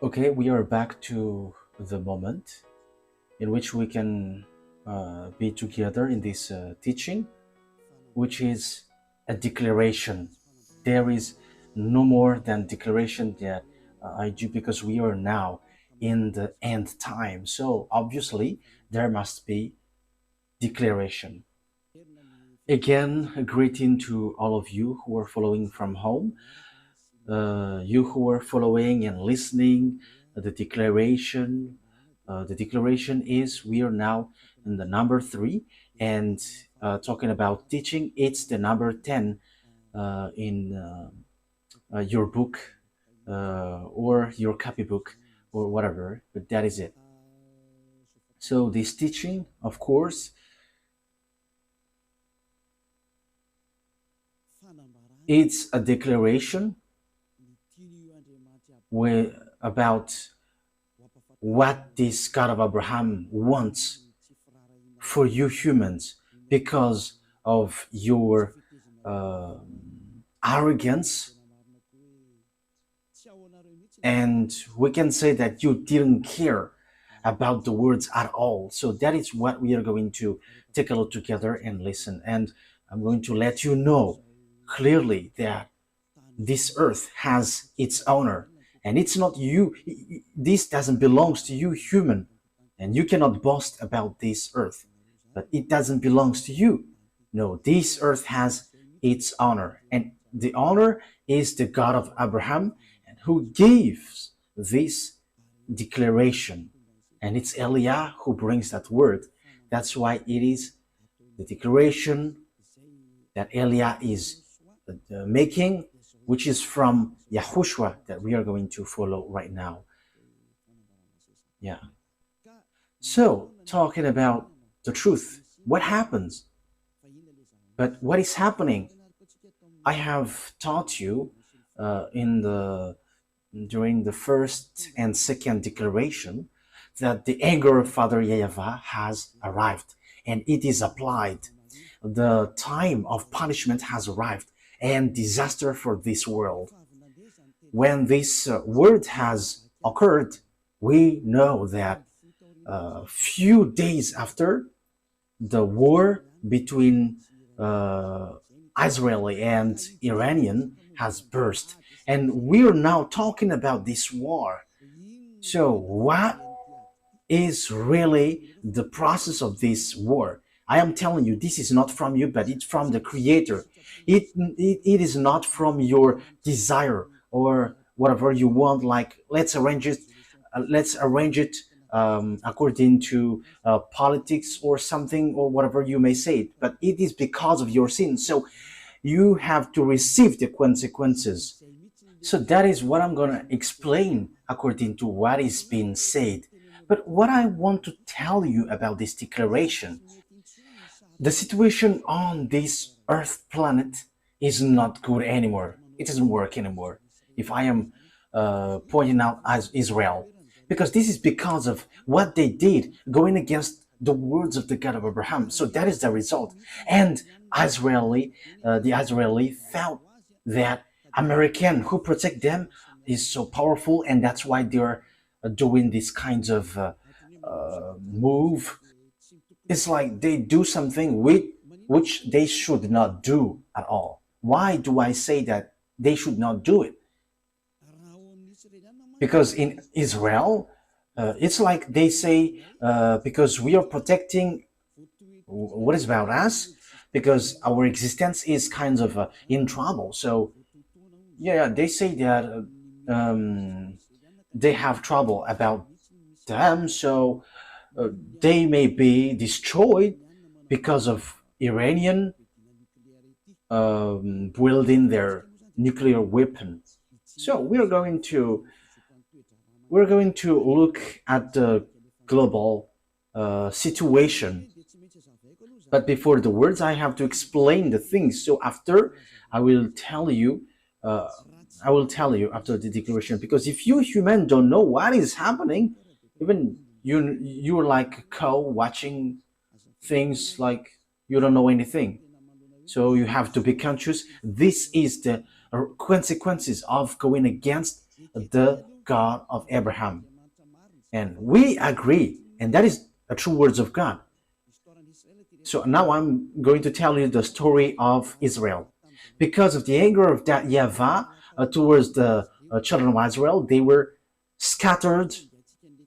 Okay, we are back to the moment in which we can be together in this teaching, which is a declaration. There is no more than declaration that I do, because we are now in the end time. So obviously, there must be declaration. Again, a greeting to all of you who are following from home, you who are following and listening the declaration. The declaration is we are now in the number 3, and talking about teaching, it's the number 10 in your book or your copybook or whatever, but that is it. So this teaching, of course, it's a declaration about what this God of Abraham wants for you humans, because of your uh, arrogance, and we can say that you didn't care about the words at all. So that is what we are going to take a look together and listen. And I'm going to let you know clearly that this earth has its owner, and it's not you. This doesn't belong to you, human, and you cannot boast about this earth, but it doesn't belong to you. No, this earth has its honor, and the honor is the God of Abraham, and who gives this declaration, and it's Eliah who brings that word. That's why it is the declaration that Eliah is making, which is from YAHOSHUA, that we are going to follow right now. Yeah. So, talking about the truth, what happens? But what is happening? I have taught you in the during the first and second declaration that the anger of Father YAHVAH has arrived and it is applied. The time of punishment has arrived and disaster for this world. When this word has occurred, we know that a few days after, the war between uh, Israeli and Iranian has burst. And we're now talking about this war. So, what is really the process of this war? I am telling you, this is not from you, but it's from the Creator. It is not from your desire or whatever you want. Like let's arrange it according to politics or something or whatever you may say it. But it is because of your sin. So you have to receive the consequences. So that is what I'm going to explain according to what is being said. But what I want to tell you about this declaration, the situation on this Earth planet is not good anymore. It doesn't work anymore. If I am pointing out as Israel, because this is because of what they did, going against the words of the God of Abraham. So that is the result. And the Israeli felt that American who protect them is so powerful, and that's why they're doing these kinds of move. It's like they do something which they should not do at all. Why do I say that they should not do it? Because in Israel, it's like they say, because we are protecting what is about us, because our existence is kind of in trouble. So, yeah, they say that they have trouble about them, so they may be destroyed because of Iranian wielding their nuclear weapon. So we're going to look at the global situation. But before the words, I have to explain the things. So after, I will tell you. Uh, I will tell you after the declaration, because if you human don't know what is happening, even you're like a cow watching things, like you don't know anything. So you have to be conscious. This is the consequences of going against the God of Abraham. And we agree, and that is the true words of God. So now I'm going to tell you the story of Israel. Because of the anger of that YAHVAH towards the children of Israel, they were scattered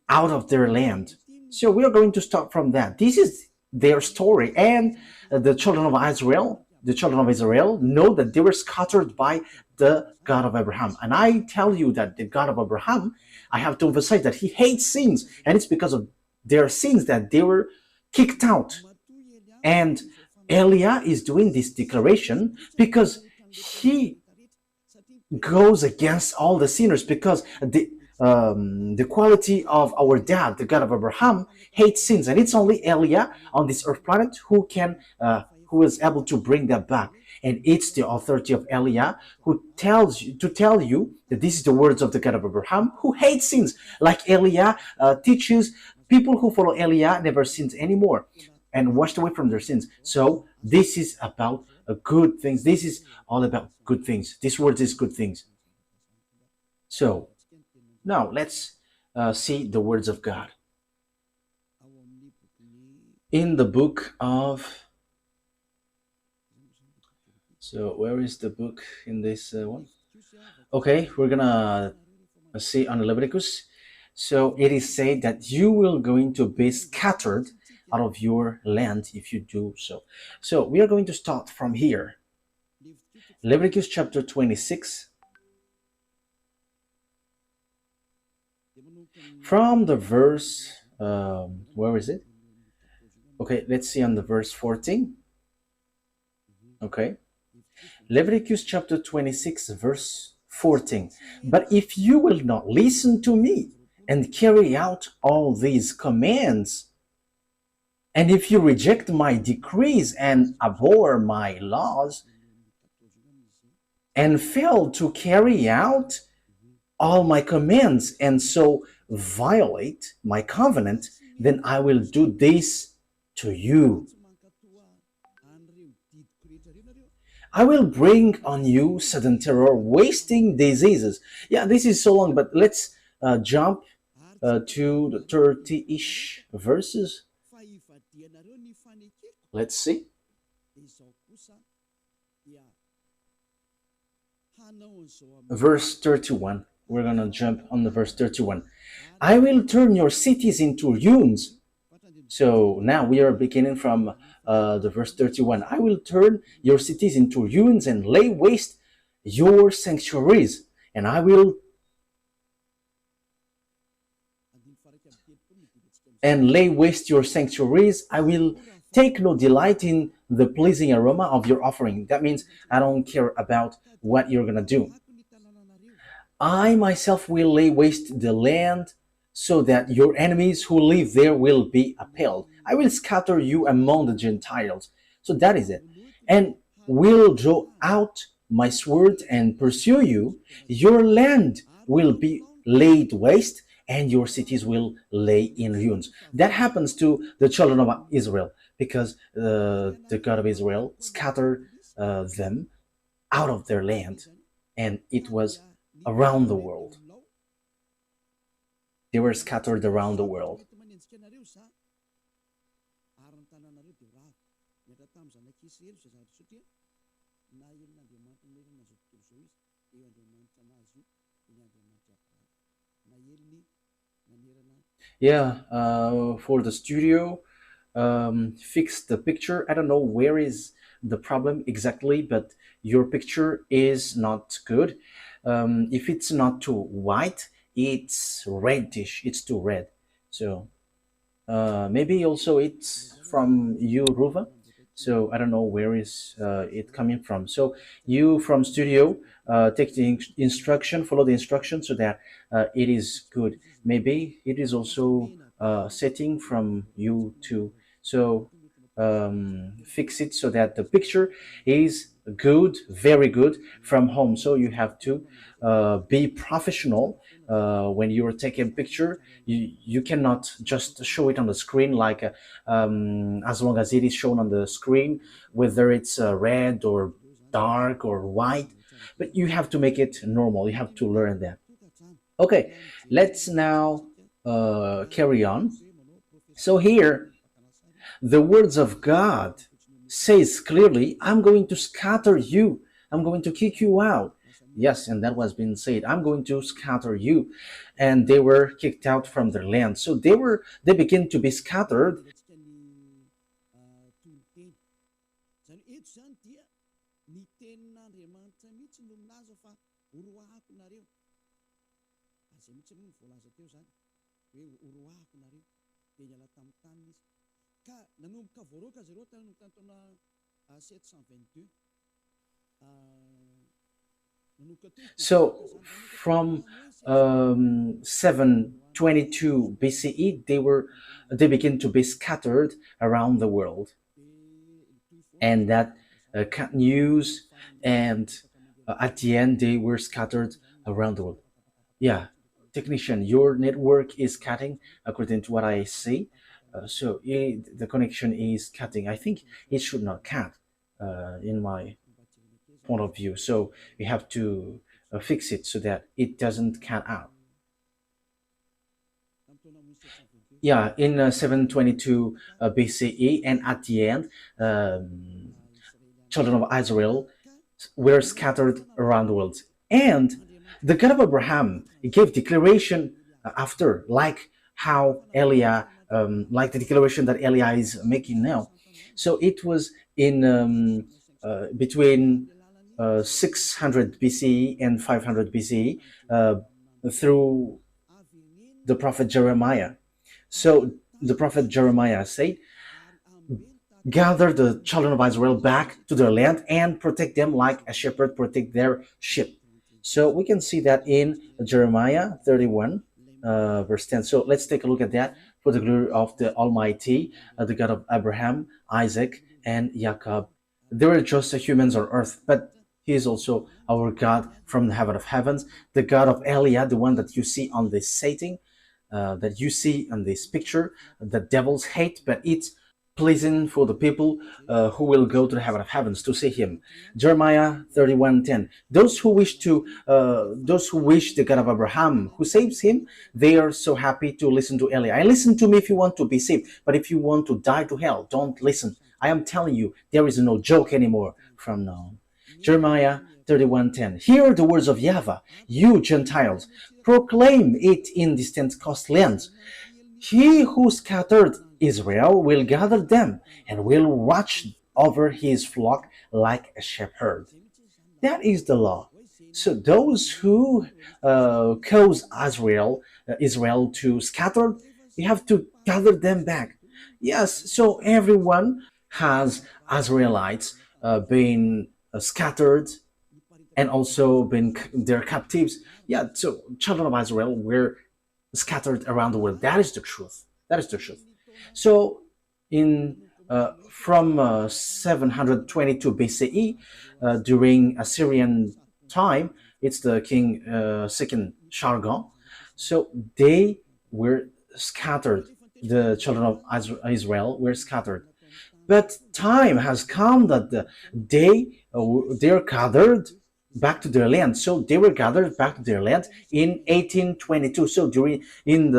out of their land. So we are going to start from that. This is their story, and the children of Israel know that they were scattered by the God of Abraham. And I tell you that the God of Abraham, I have to emphasize that he hates sins, and it's because of their sins that they were kicked out. And Eliah is doing this declaration because he goes against all the sinners, because the quality of our dad, the God of Abraham, hates sins, and it's only Eliah on this earth planet who is able to bring that back. And it's the authority of Eliah who tells you to tell you that this is the words of the God of Abraham, who hates sins. Like Eliah teaches, people who follow Eliah never sins anymore and washed away from their sins. So this is about good things. This is all about good things. This word is good things. So now let's see the words of God in the book of. So where is the book in this one? Okay, we're gonna see on Leviticus. So it is said that you will going to be scattered out of your land if you do so. So we are going to start from here. Leviticus chapter 26. From the verse, where is it? Okay, let's see on the verse 14. Okay. Leviticus chapter 26, verse 14. But if you will not listen to me and carry out all these commands, and if you reject my decrees and abhor my laws, and fail to carry out all my commands, and so violate my covenant, then I will do this to you. I will bring on you sudden terror, wasting diseases. Yeah, this is so long, but let's jump to the 30-ish verses. Let's see. Verse 31. We're going to jump on the verse 31. I will turn your cities into ruins. So now we are beginning from the verse 31. I will turn your cities into ruins and lay waste your sanctuaries. And I will lay waste your sanctuaries. I will take no delight in the pleasing aroma of your offering. That means I don't care about what you're going to do. I myself will lay waste the land so that your enemies who live there will be appalled. I will scatter you among the Gentiles. So that is it. And will draw out my sword and pursue you. Your land will be laid waste, and your cities will lay in ruins. That happens to the children of Israel, because the God of Israel scattered them out of their land, and it was around the world. They were scattered around the world. Yeah, for the studio, fix the picture. I don't know where is the problem exactly, but your picture is not good. If it's not too white, it's reddish, it's too red. So maybe also it's from you, Ruva. So I don't know where is it coming from. So you from studio, take the instruction, follow the instruction so that it is good. Maybe it is also setting from you too. So fix it so that the picture is good, very good from home. So you have to be professional when you're taking a picture. You cannot just show it on the screen like as long as it is shown on the screen, whether it's red or dark or white, but you have to make it normal. You have to learn that. Okay, let's now carry on. So here, the words of God says clearly, I'm going to scatter you. I'm going to kick you out. Yes, and that was being said. I'm going to scatter you. And they were kicked out from their land. So they began to be scattered. So from 722 BCE, they began to be scattered around the world, and that news, and at the end they were scattered around the world. Yeah, technician, your network is cutting according to what I see. So the connection is cutting. I think it should not cut in my point of view. So we have to fix it so that it doesn't cut out. Yeah, in 722 BCE, and at the end, children of Israel were scattered around the world. And the God of Abraham gave declaration after, like how Elia, like the declaration that Elia is making now. So it was in between 600 BCE and 500 BCE through the prophet Jeremiah. So the prophet Jeremiah said, gather the children of Israel back to their land and protect them like a shepherd protect their sheep. So we can see that in Jeremiah 31, verse 10. So let's take a look at that. For the glory of the Almighty, the God of Abraham, Isaac, and Jacob. There are just humans on earth, but He is also our God from the heaven of heavens, the God of Elia, the one that you see on this setting, that you see on this picture. The devils hate, but it's pleasing for the people who will go to the heaven of heavens to see him. Jeremiah 31:10. Those who wish the God of Abraham, who saves him, they are so happy to listen to Eli. I listen to me if you want to be saved, but if you want to die to hell, don't listen. I am telling you, there is no joke anymore from now on. Jeremiah 31:10. Hear the words of YAHVAH, you Gentiles, proclaim it in distant coastlands. He who scattered Israel will gather them and will watch over his flock like a shepherd. That is the law. So those who cause Israel to scatter, you have to gather them back. Yes, so everyone has Israelites being scattered and also been their captives. Yeah, so children of Israel were scattered around the world. That is the truth. That is the truth. So, in from 722 BCE, during Assyrian time, it's the king second Sargon. So they were scattered. The children of Israel were scattered. But time has come that they're gathered back to their land. So they were gathered back to their land in 1822. So in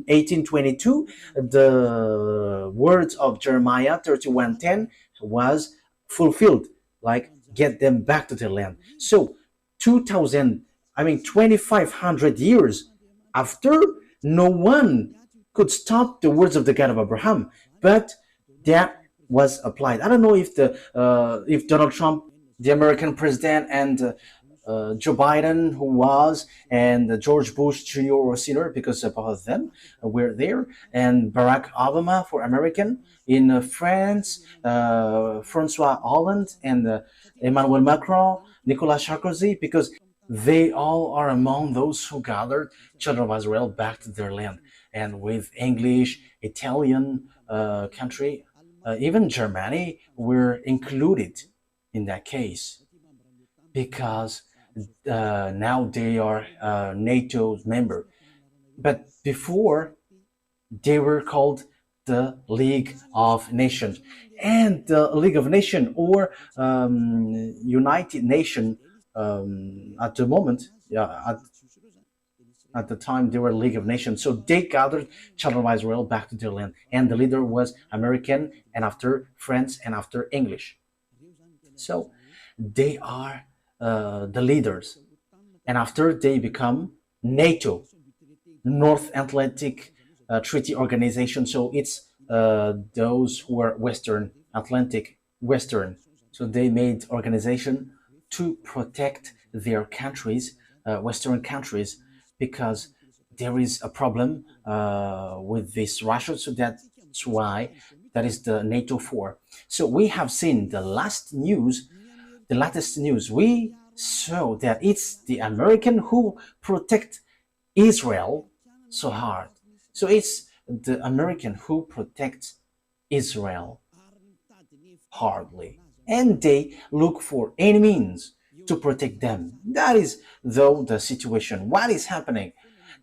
1822, the words of Jeremiah 31:10 was fulfilled, like get them back to their land. So 2000, I mean 2500 years after, no one could stop the words of the God of Abraham, but that was applied. I don't know if Donald Trump, the American president, and Joe Biden, who was, and George Bush Jr. or Sr., because both of them were there, and Barack Obama for American, in France, Francois Hollande, and Emmanuel Macron, Nicolas Sarkozy, because they all are among those who gathered children of Israel back to their land. And with English, Italian country, even Germany were included in that case, because now they are NATO's member. But before, they were called the League of Nations. And the League of Nations, or United Nation, at the moment, At the time, they were a League of Nations. So they gathered children of Israel back to their land. And the leader was American, and after French, and after English. So they are the leaders. And after they become NATO, North Atlantic Treaty Organization. So it's those who are Western Atlantic, Western. So they made organization to protect their countries, Western countries, because there is a problem with this Russia. So that's why that is the NATO 4. So we have seen the latest news. We saw that it's the American who protect Israel so hard. So it's the American who protects Israel hardly. And they look for any means to protect them. That is, though, the situation. What is happening?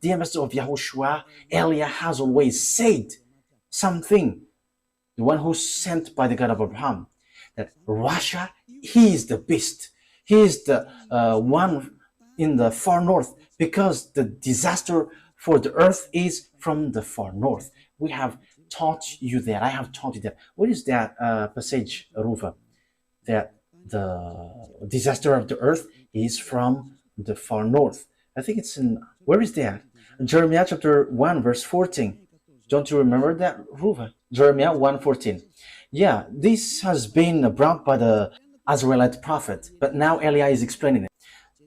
The ambassador of Yahushua, Eliah, has always said something, the one who's sent by the God of Abraham, that Russia, he is the beast. He is the one in the far north, because the disaster for the earth is from the far north. We have taught you that. I have taught you that. What is that passage, Ruva? That the disaster of the earth is from the far north. I think it's in, where is that? Jeremiah chapter 1 verse 14. Don't you remember that, Ruva? Jeremiah 1:14. Yeah, this has been brought by the Israelite prophet, but now Eliah is explaining it.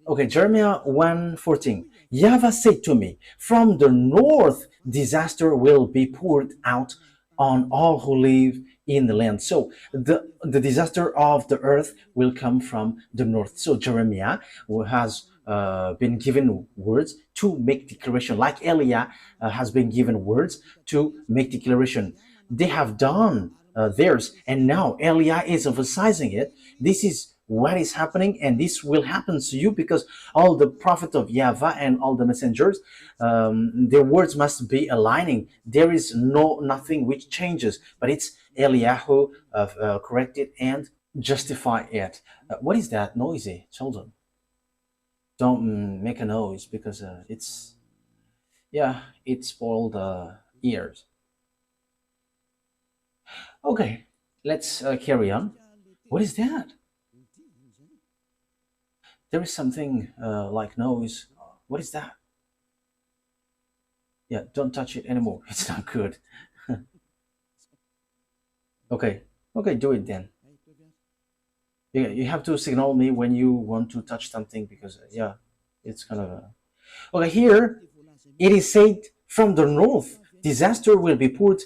Okay, Jeremiah 1:14. YAHVAH said to me, from the north disaster will be poured out on all who live in the land. So the disaster of the earth will come from the north. So Jeremiah, who has been given words to make declaration, like Eliah has been given words to make declaration. They have done theirs, and now Eliah is emphasizing it. This is what is happening, and this will happen to you, because all the prophets of YAHVAH and all the messengers, their words must be aligning. There is nothing which changes, but it's Eliah who corrected and justify it. What is that noisy, children? Don't make a noise, because it spoiled the ears. Okay, let's carry on. What is that? There is something like noise. What is that? Yeah, don't touch it anymore. It's not good. Okay, do it then. Yeah, you have to signal me when you want to touch something, because it's kind of okay. Here it is said, from the north disaster will be poured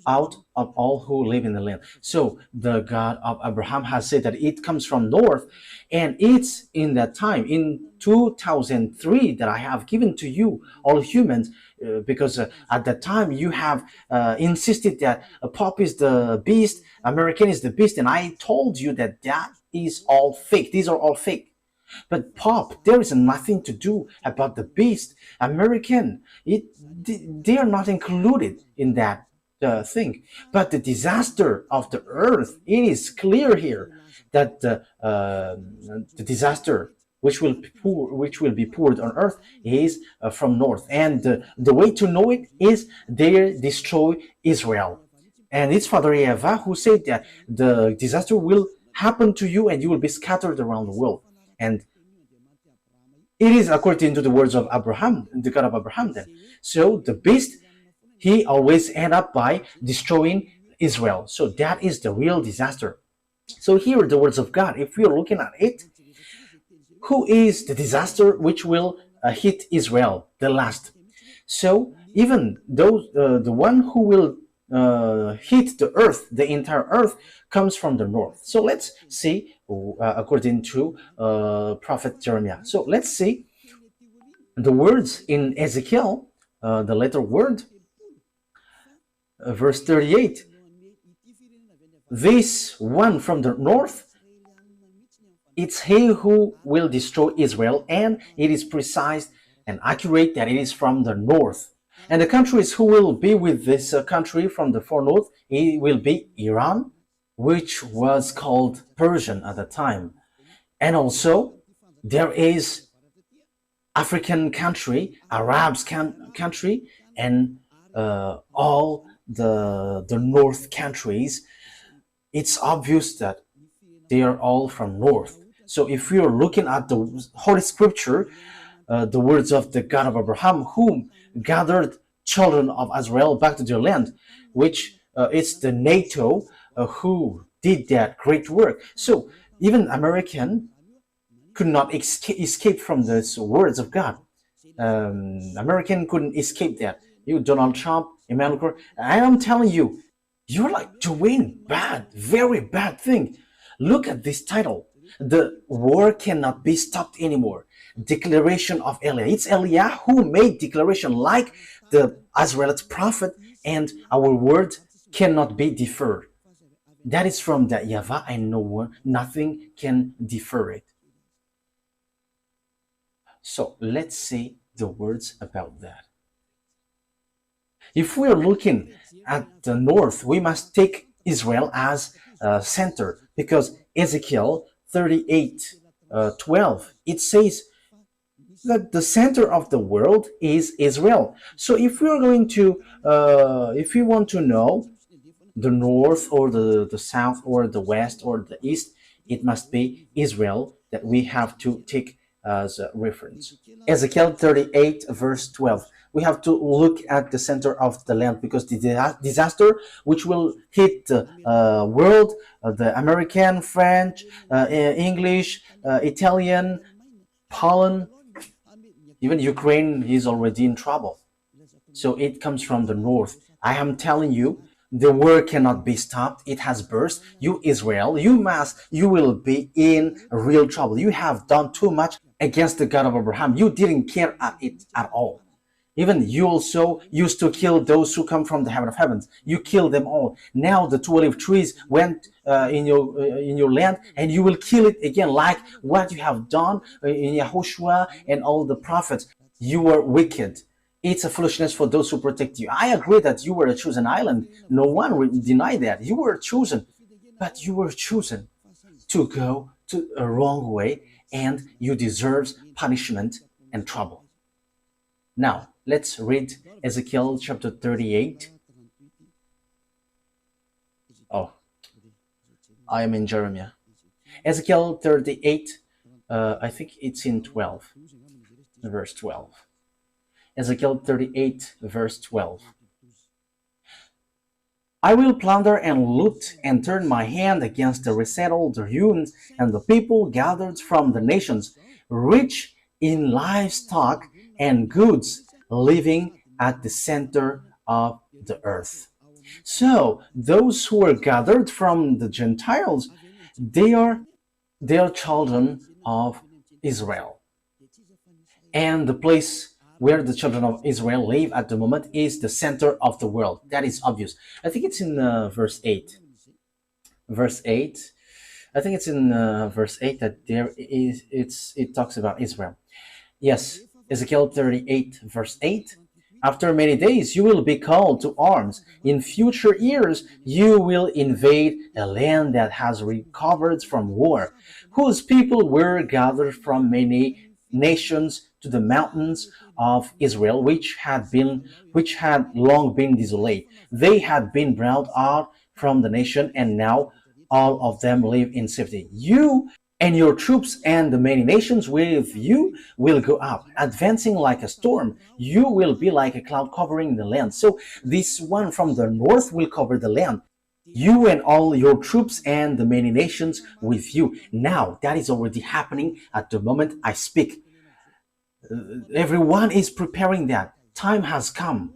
out of all who live in the land. So the God of Abraham has said that it comes from north, and it's in that time, in 2003, that I have given to you, all humans, because at that time you have insisted that a Pope is the beast, American is the beast, and I told you that that is all fake. These are all fake. But Pope, there is nothing to do about the beast. American, they are not included in that thing. But the disaster of the earth, it is clear here that the disaster which will be poured on earth is from north, and the way to know it is they destroy Israel. And it's Father YAHVAH who said that the disaster will happen to you, and you will be scattered around the world. And it is according to the words of Abraham, the God of Abraham then. So the beast, he always end up by destroying Israel. So that is the real disaster. So here are the words of God. If we are looking at it, who is the disaster which will hit Israel the last? So even those, the one who will hit the earth, the entire earth, comes from the north. So let's see, according to Prophet Jeremiah. So let's see the words in Ezekiel, the letter word, verse 38. This one from the north, it's he who will destroy Israel, and it is precise and accurate that it is from the north. And the countries who will be with this country from the far north, it will be Iran, which was called Persian at the time. And also there is African country, country, and all the North countries, it's obvious that they are all from North. So if we are looking at the Holy Scripture, the words of the God of Abraham, whom gathered children of Israel back to their land, which it's the NATO who did that great work. So even American could not escape from these words of God. American couldn't escape that. You, Donald Trump, Emmanuel Macron, I am telling you, you're like doing bad, very bad thing. Look at this title. The war cannot be stopped anymore. Declaration of Eliah. It's Eliah who made declaration like the Israelite prophet, and our word cannot be deferred. That is from the YAHVAH, and no one, nothing can defer it. So let's see the words about that. If we are looking at the north, we must take Israel as center, because Ezekiel 38 12, it says that the center of the world is Israel. So if we are going to, if we want to know the north or the south or the west or the east, it must be Israel that we have to take as a reference. Ezekiel 38 verse 12. We have to look at the center of the land, because the disaster which will hit the world, the American, French, English, Italian, Poland, even Ukraine is already in trouble. So it comes from the north. I am telling you, the war cannot be stopped. It has burst. You, Israel, you will be in real trouble. You have done too much against the God of Abraham. You didn't care at it at all. Even you also used to kill those who come from the heaven of heavens. You killed them all. Now the 2 olive trees went in your land, and you will kill it again, like what you have done in YAHOSHUAH and all the prophets. You were wicked. It's a foolishness for those who protect you. I agree that you were a chosen island. No one will deny that. You were chosen. But you were chosen to go to a wrong way, and you deserve punishment and trouble. Now, let's read Ezekiel chapter 38. Oh, I am in Jeremiah. Ezekiel 38, I think it's in 12, verse 12. Ezekiel 38, verse 12. I will plunder and loot and turn my hand against the resettled ruins and the people gathered from the nations, rich in livestock and goods, living at the center of the earth. So those who are gathered from the Gentiles, they are children of Israel. And the place where the children of Israel live at the moment is the center of the world. That is obvious. I think it's in verse 8. Verse 8. I think it's in verse 8 that it talks about Israel. Yes, Ezekiel 38, verse 8. After many days you will be called to arms. In future years you will invade a land that has recovered from war, whose people were gathered from many nations to the mountains of Israel, which had long been desolate. They had been brought out from the nation, and now all of them live in safety. You and your troops and the many nations with you will go up, advancing like a storm. You will be like a cloud covering the land. So this one from the north will cover the land. You and all your troops and the many nations with you. Now that is already happening at the moment I speak. Everyone is preparing that. Time has come.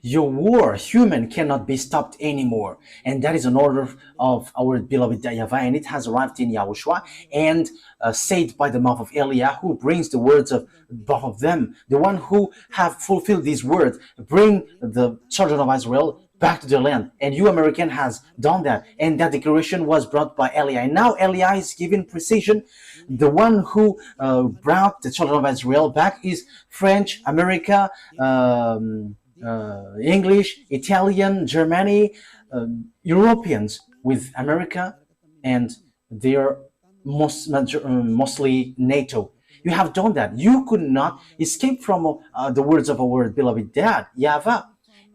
Your war, human, cannot be stopped anymore. And that is an order of our beloved YAHVAH, and it has arrived in YAHOSHUAH and said by the mouth of Eliah, who brings the words of both of them, the one who have fulfilled these words, bring the children of Israel back to their land. And you, American, has done that. And that declaration was brought by Eliah. And now Eliah is giving precision. The one who brought the children of Israel back is French, America, English, Italian, Germany, Europeans with America, and they are mostly NATO. You have done that. You could not escape from the words of our beloved dad, YAHVAH.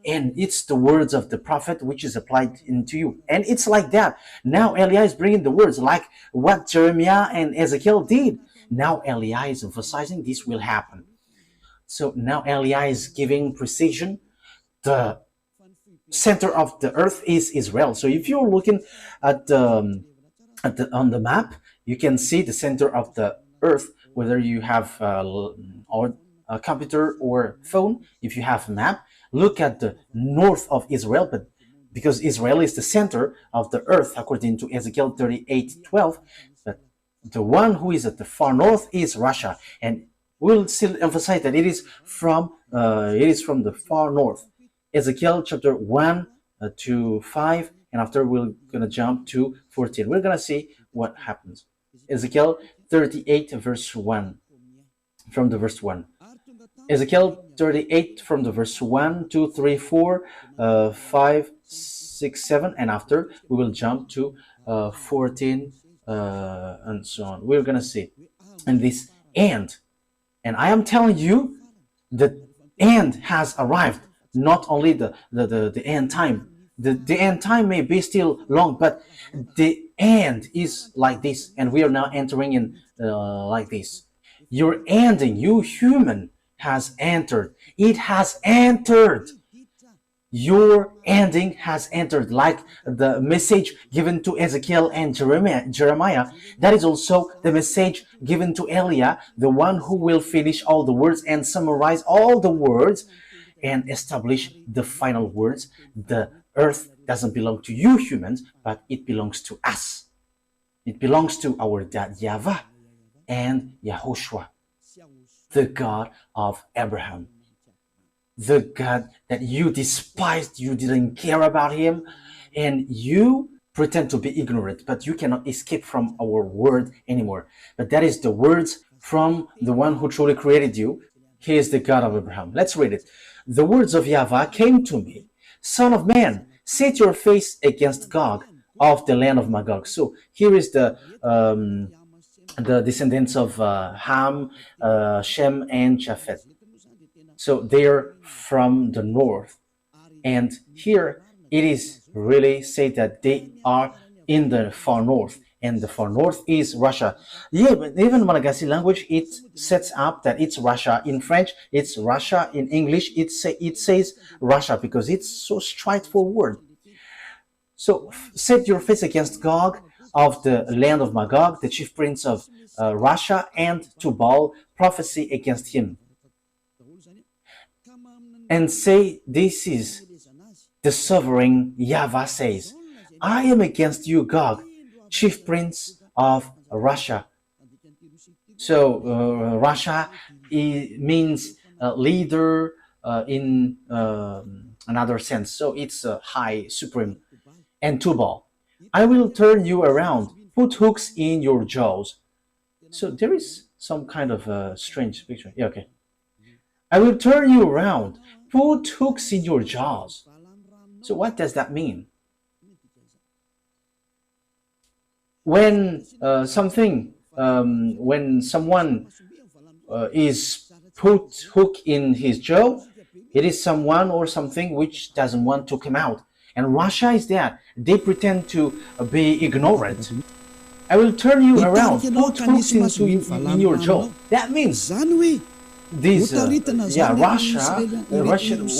And it's the words of the prophet which is applied into you. And it's like that. Now Eliah is bringing the words like what Jeremiah and Ezekiel did. Now Eliah is emphasizing this will happen. So now Eliah is giving precision. The center of the earth is Israel. So if you're looking at on the map, you can see the center of the earth, whether you have or a computer or phone. If you have a map, look at the north of Israel, but because Israel is the center of the earth according to Ezekiel 38:12, but the one who is at the far north is Russia, and we'll still emphasize that it is from the far north. Ezekiel chapter 1 to 5, and after we're gonna jump to 14. We're gonna see what happens. Ezekiel 38 verse 1, from the verse 1. Ezekiel 38 from the verse 1, 2, 3, 4, 5, 6, 7, and after we will jump to 14 and so on. We're gonna see. And this end, and I am telling you, the end has arrived. Not only the end time. The end time may be still long, but the end is like this, and we are now entering in like this. Your ending, you human, has entered. It has entered. Your ending has entered, like the message given to Ezekiel and Jeremiah. That is also the message given to Eliah, the one who will finish all the words and summarize all the words and establish the final words. The earth doesn't belong to you humans, but it belongs to us. It belongs to our dad YAHVAH and YAHOSHUA, the God of Abraham, the God that you despised. You didn't care about him, and you pretend to be ignorant, but you cannot escape from our word anymore. But that is the words from the one who truly created you. He is the God of Abraham. Let's read it. The words of YAHVAH came to me, Son of man, set your face against Gog of the land of Magog. So here is the descendants of Ham, Shem, and Japheth. So they're from the north, and here it is really said that they are in the far north, and the far north is Russia. Yeah, but even Malagasy language, it sets up that it's Russia. In French, it's Russia. In English, it says Russia because it's so straightforward. So set your face against Gog of the land of Magog, the chief prince of Russia, and Tubal, prophesy against him, and say, this is the sovereign YAHVAH says, I am against you, Gog, chief prince of Russia. So Russia means leader in another sense. So it's high, supreme. And Tubal, I will turn you around, put hooks in your jaws. So there is some kind of strange picture. Yeah, okay. I will turn you around, put hooks in your jaws. So what does that mean? When when someone is put hook in his jaw, it is someone or something which doesn't want to come out. And Russia is that. They pretend to be ignorant. I will turn you around, put hooks in your jaw. That means this, Russia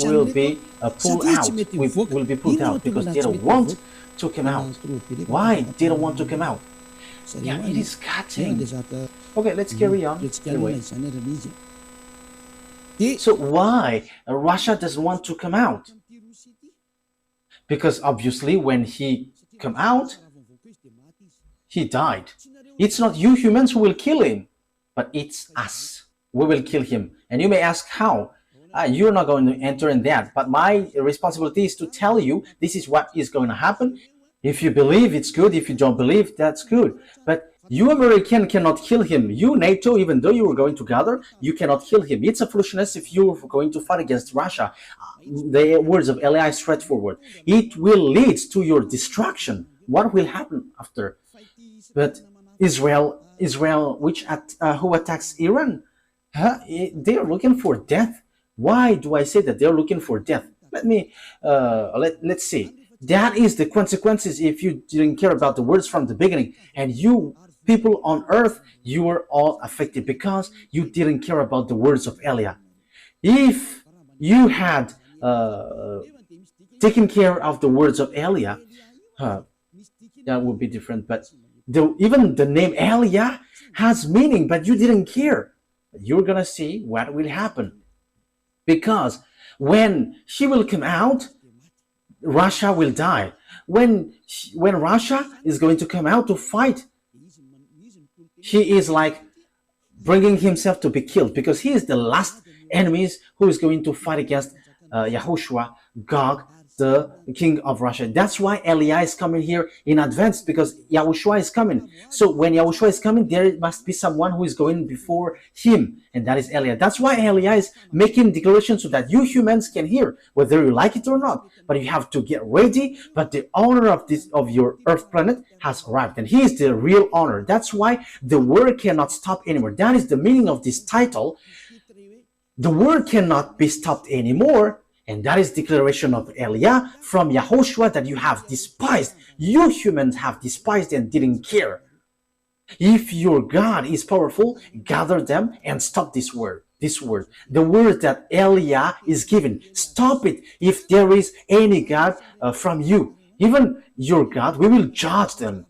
will be pulled out. Will be pulled out because they don't want to come out. Why they don't want to come out? Yeah, it is cutting. Okay, let's carry on. Anyway. So why Russia doesn't want to come out? Because obviously when he come out, he died. It's not you humans who will kill him, but it's us. We will kill him. And you may ask how? You're not going to enter in that. But my responsibility is to tell you this is what is going to happen. If you believe, it's good. If you don't believe, that's good. But you American cannot kill him. You NATO, even though you were going to gather, you cannot kill him. It's a foolishness if you're going to fight against Russia. The words of Eli are straightforward. It will lead to your destruction. What will happen after? But Israel, who attacks Iran, they are looking for death. Why do I say that they're looking for death? Let's see. That is the consequences if you didn't care about the words from the beginning. And you people on earth, you were all affected because you didn't care about the words of Eliah. If you had taken care of the words of Eliah, uh, that would be different. But even the name Eliah has meaning, but you didn't care. You're gonna see what will happen, because when she will come out, Russia will die. When Russia is going to come out to fight, he is like bringing himself to be killed, because he is the last enemies who is going to fight against Yahushua, Gog, the king of Russia. That's why Eliah is coming here in advance, because Yahushua is coming. So when Yahushua is coming, there must be someone who is going before him, and that is Eliah. That's why Eliah is making declarations so that you humans can hear, whether you like it or not. But you have to get ready. But the owner of your earth planet has arrived, and he is the real owner. That's why the world cannot stop anymore. That is the meaning of this title. The world cannot be stopped anymore. And that is declaration of Eliah from Yahoshua that you have despised. You humans have despised and didn't care. If your God is powerful, gather them and stop this word. The word that Eliah is given. Stop it. If there is any God from you, even your God, we will judge them.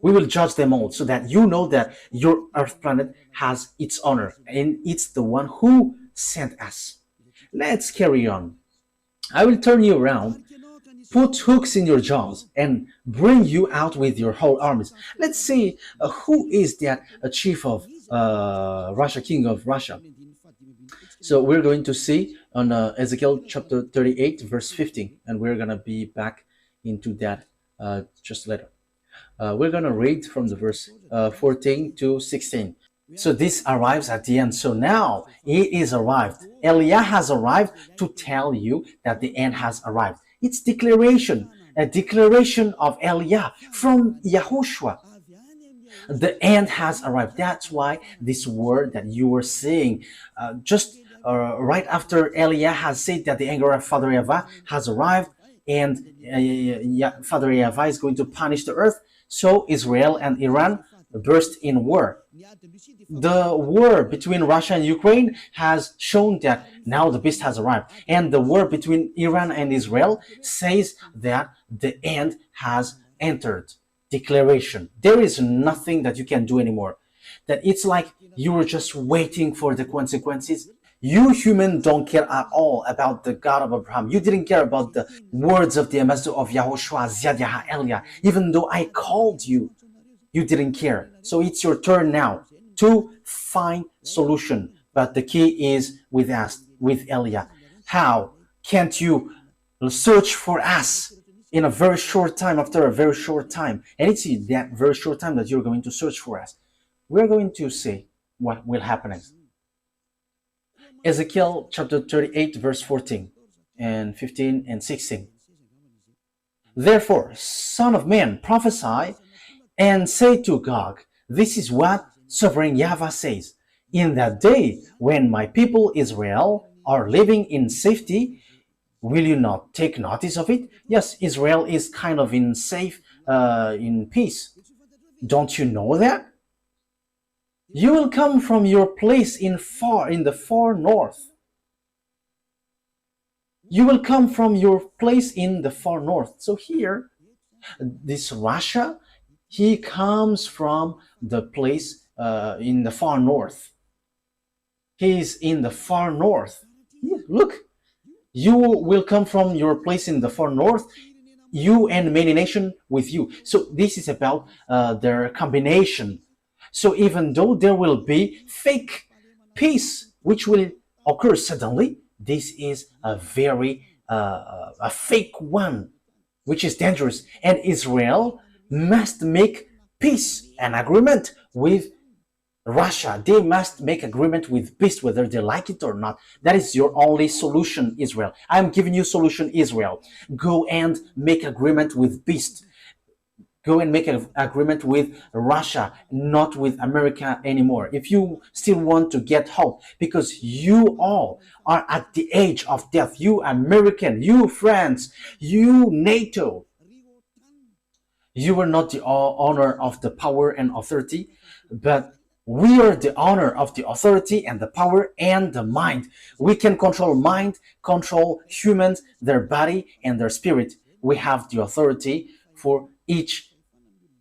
We will judge them all, so that you know that your earth planet has its honor, and it's the one who sent us. Let's carry on. I will turn you around, put hooks in your jaws, and bring you out with your whole armies. Let's see who is that chief of Russia, king of Russia. So we're going to see on Ezekiel chapter 38, verse 15, and we're going to be back into that just later. We're going to read from the verse 14 to 16. So this arrives at the end. So now he is arrived. Eliah has arrived to tell you that the end has arrived. It's declaration, a declaration of Eliah from Yahushua. The end has arrived. That's why this word that you were saying, just right after Eliah has said that the anger of Father YAHVAH has arrived, and Father YAHVAH is going to punish the earth, so Israel and Iran burst in war. The war between Russia and Ukraine has shown that now the beast has arrived. And the war between Iran and Israel says that the end has entered. Declaration. There is nothing that you can do anymore. That it's like you were just waiting for the consequences. You human don't care at all about the God of Abraham. You didn't care about the words of the ambassador of Yahushua, Ziad, Eliah. Even though I called you, you didn't care. So it's your turn now to find solution. But the key is with us, with Eliah. How can't you search for us in a very short time, after a very short time? And it's in that very short time that you're going to search for us. We're going to see what will happen next. Ezekiel chapter 38, verse 14 and 15 and 16. Therefore, son of man, prophesy and say to Gog, this is what sovereign YAHVAH says. In that day when my people Israel are living in safety, will you not take notice of it? Yes, Israel is kind of in peace. Don't you know that? You will come from your place in the far north. You will come from your place in the far north. So here, this Russia, he comes from the place in the far north. He's in the far north. Look, you will come from your place in the far north, you and many nations with you. So this is about their combination. So even though there will be fake peace, which will occur suddenly, this is a very a fake one, which is dangerous. And Israel must make peace and agreement with Russia. They must make agreement with peace, whether they like it or not. That is your only solution, Israel. I'm giving you solution, Israel. Go and make agreement with peace. go and make an agreement with Russia, not with America anymore. If you still want to get hope, because you all are at the age of death, you American, you France, you NATO, you are not the owner of the power and authority, but we are the owner of the authority and the power and the mind. We can control mind, control humans, their body and their spirit. We have the authority for each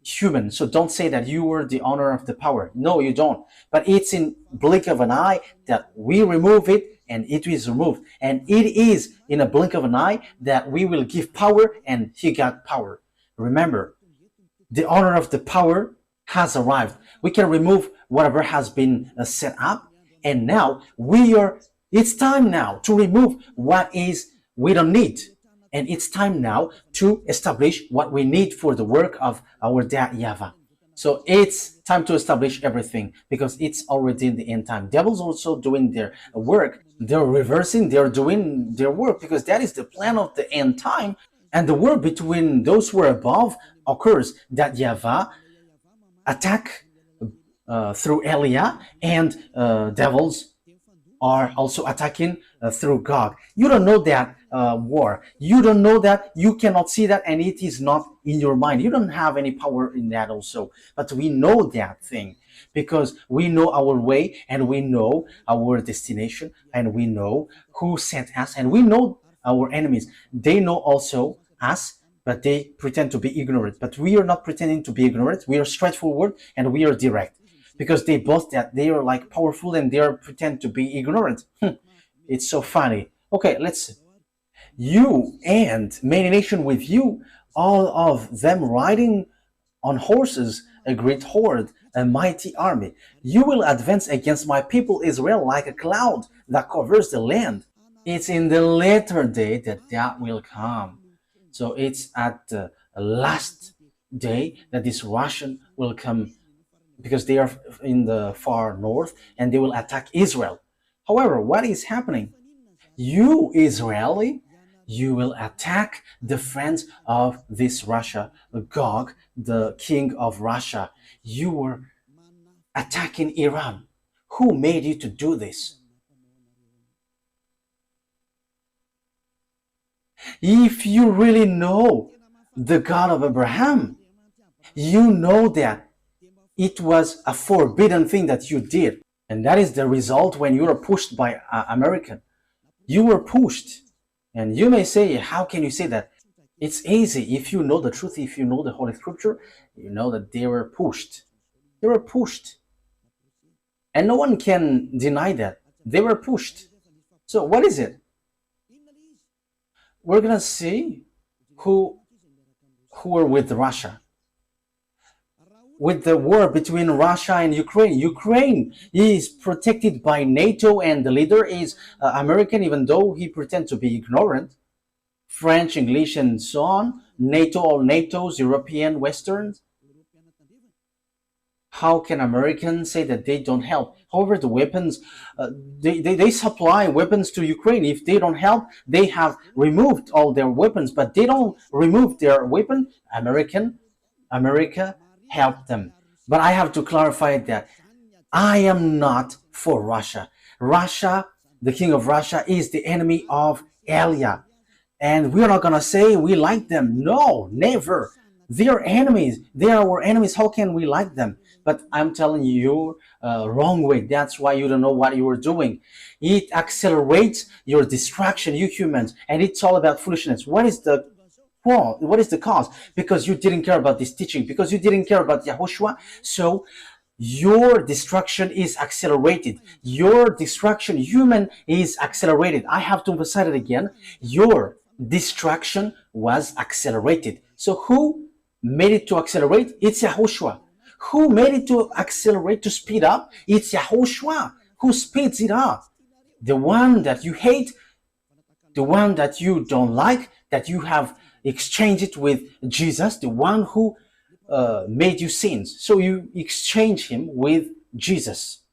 human. So don't say that you are the owner of the power. No, you don't. But it's in blink of an eye that we remove it and it is removed. And it is in a blink of an eye that we will give power and he got power. Remember, the owner of the power has arrived. We can remove whatever has been set up. And now it's time now to remove what is we don't need. And it's time now to establish what we need for the work of our dad YAHVAH. So it's time to establish everything because it's already in the end time. Devil's also doing their work. They're reversing, they're doing their work because that is the plan of the end time. And the war between those who are above occurs that YAHVAH attack through Elia and devils are also attacking through Gog. You don't know that war. You don't know that. You cannot see that and it is not in your mind. You don't have any power in that also. But we know that thing because we know our way and we know our destination and we know who sent us and we know our enemies. They know also us, but they pretend to be ignorant. But we are not pretending to be ignorant. We are straightforward and we are direct because they boast that they are like powerful and they are pretend to be ignorant. It's so funny. Okay, let's see. You and many nations with you, all of them riding on horses, a great horde, a mighty army. You will advance against my people Israel like a cloud that covers the land. It's in the latter day that will come. So it's at the last day that this Russian will come because they are in the far north and they will attack Israel. However, what is happening? You, Israeli, you will attack the friends of this Russia, Gog, the king of Russia. You were attacking Iran. Who made you to do this? If you really know the God of Abraham, you know that it was a forbidden thing that you did. And that is the result when you are pushed by American. You were pushed. And you may say, how can you say that? It's easy. If you know the truth, if you know the Holy Scripture, you know that they were pushed. They were pushed. And no one can deny that. They were pushed. So what is it? We're going to see who are with Russia. With the war between Russia and Ukraine. Ukraine is protected by NATO and the leader is American, even though he pretends to be ignorant. French, English, and so on. NATO, all NATO's, European, Westerns. How can Americans say that they don't help? However, the weapons, they supply weapons to Ukraine. If they don't help, they have removed all their weapons, but they don't remove their weapon. America help them. But I have to clarify that I am not for Russia. Russia, the king of Russia, is the enemy of Elia. And we're not going to say we like them. No, never. They are enemies. They are our enemies. How can we like them? But I'm telling you, wrong way. That's why you don't know what you are doing. It accelerates your distraction, you humans. And it's all about foolishness. What is the what is the cause? Because you didn't care about this teaching, because you didn't care about YAHOSHUA. So your destruction is accelerated. Your destruction, human, is accelerated. I have to emphasize it again. Your destruction was accelerated. So who made it to accelerate? It's YAHOSHUA. Who made it to accelerate, to speed up? It's YAHOSHUA. Who speeds it up? The one that you hate, the one that you don't like, that you have exchanged it with Jesus, the one who made you sins. So you exchange him with Jesus.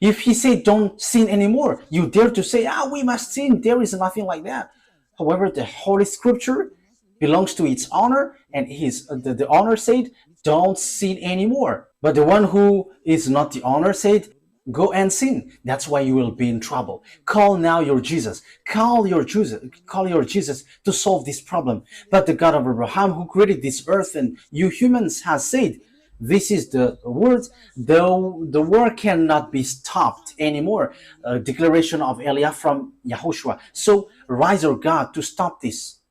If he said don't sin anymore, you dare to say, we must sin. There is nothing like that. However, the Holy Scripture belongs to its owner, and the owner said, don't sin anymore. But the one who is not the owner said, go and sin. That's why you will be in trouble. Call now your Jesus. Call your Jesus to solve this problem. But the God of Abraham, who created this earth and you humans, has said, this is the words, though the war cannot be stopped anymore. A declaration of Eliah from Yahushua. So rise your God to stop this.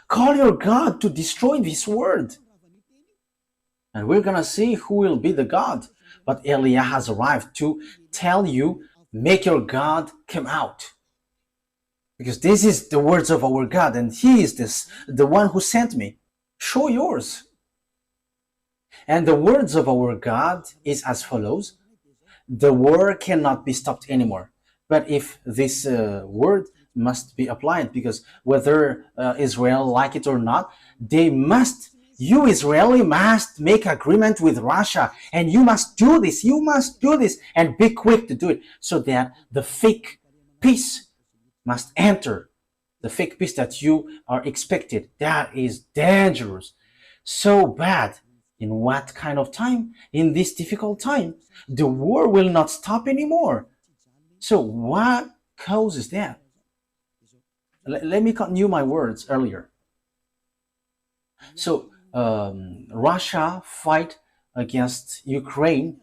Call your God to destroy this word. And we're going to see who will be the God. But Eliah has arrived to tell you, make your God come out. Because this is the words of our God, and He is the one who sent me. Show yours. And the words of our God is as follows. The war cannot be stopped anymore. But if this word must be applied, because whether Israel like it or not, you Israeli must make agreement with Russia, and you must do this, and be quick to do it, so that the fake peace must enter, the fake peace that you are expected. That is dangerous, so bad. In what kind of time? In this difficult time. The war will not stop anymore. So what causes that? Let me continue my words earlier. So Russia fight against Ukraine.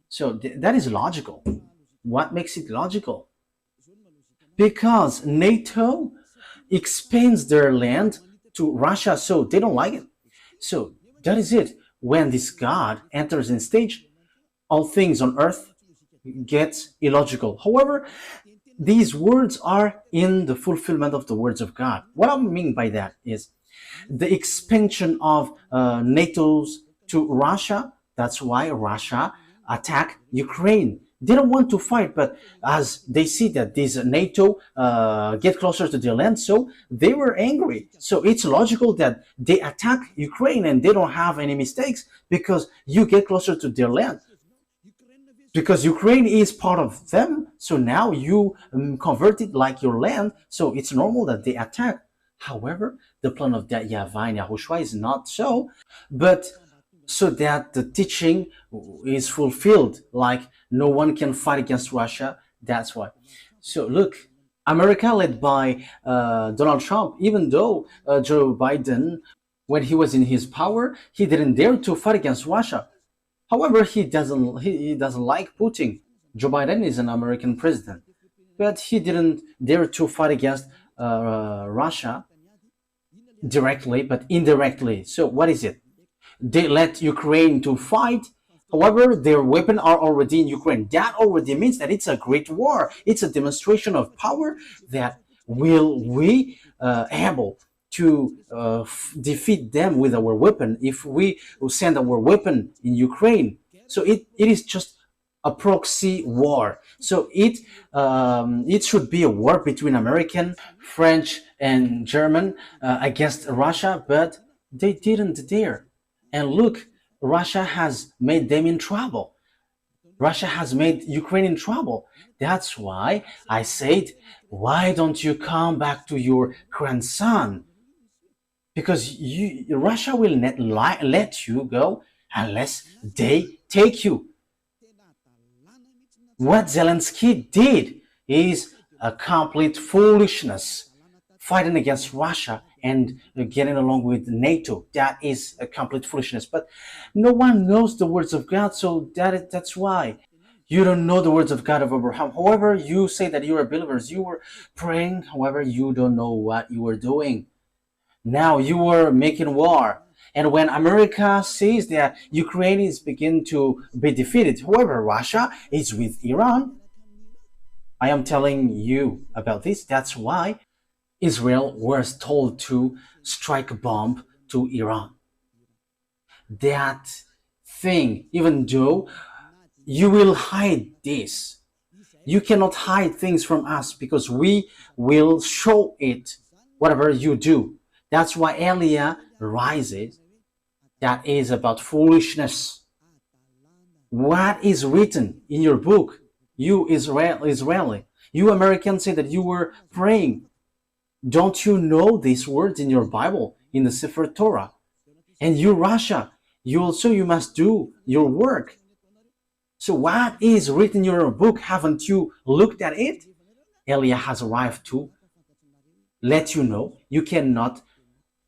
So that is logical. What makes it logical? Because NATO expands their land to Russia, so they don't like it. So that is it. When this God enters in stage, all things on earth gets illogical. However, these words are in the fulfillment of the words of God. What I mean by that is the expansion of NATO's to Russia. That's why Russia attacked Ukraine. They don't want to fight, but as they see that this NATO get closer to their land, so they were angry. So it's logical that they attack Ukraine and they don't have any mistakes because you get closer to their land. Because Ukraine is part of them, so now you convert it like your land, so it's normal that they attack. However, the plan of that YAHVAH and YAHOSHUA is not so, but so that the teaching is fulfilled, like no one can fight against Russia. That's why. So look, America led by Donald Trump, even though Joe Biden, when he was in his power, he didn't dare to fight against Russia. However, he doesn't like Putin. Joe Biden is an American president, but he didn't dare to fight against Russia directly, but indirectly. So what is it? They let Ukraine to fight. However, their weapons are already in Ukraine. That already means that it's a great war. It's a demonstration of power that will we able to defeat them with our weapon if we send our weapon in Ukraine. So it is just a proxy war. So it should be a war between American, French, and German against Russia, but they didn't dare. And look, Russia has made them in trouble. Russia has made Ukraine in trouble. That's why I said, why don't you come back to your grandson? Because Russia will not let you go unless they take you. What Zelensky did is a complete foolishness. Fighting against Russia and getting along with NATO, that is a complete foolishness. But no one knows the words of God, so that's why. You don't know the words of God of Abraham. However, you say that you are believers. You were praying, however, you don't know what you were doing. Now you were making war. And when America sees that Ukraine is beginning to be defeated, however, Russia is with Iran. I am telling you about this. That's why Israel was told to strike a bomb to Iran. That thing, even though you will hide this, you cannot hide things from us because we will show it, whatever you do. That's why Eliah rises. That is about foolishness. What is written in your book? You Israeli, you Americans say that you were praying. Don't you know these words in your Bible, in the Sefer Torah? And you, Russia, you must do your work. So what is written in your book? Haven't you looked at it? Eliah has arrived to let you know you cannot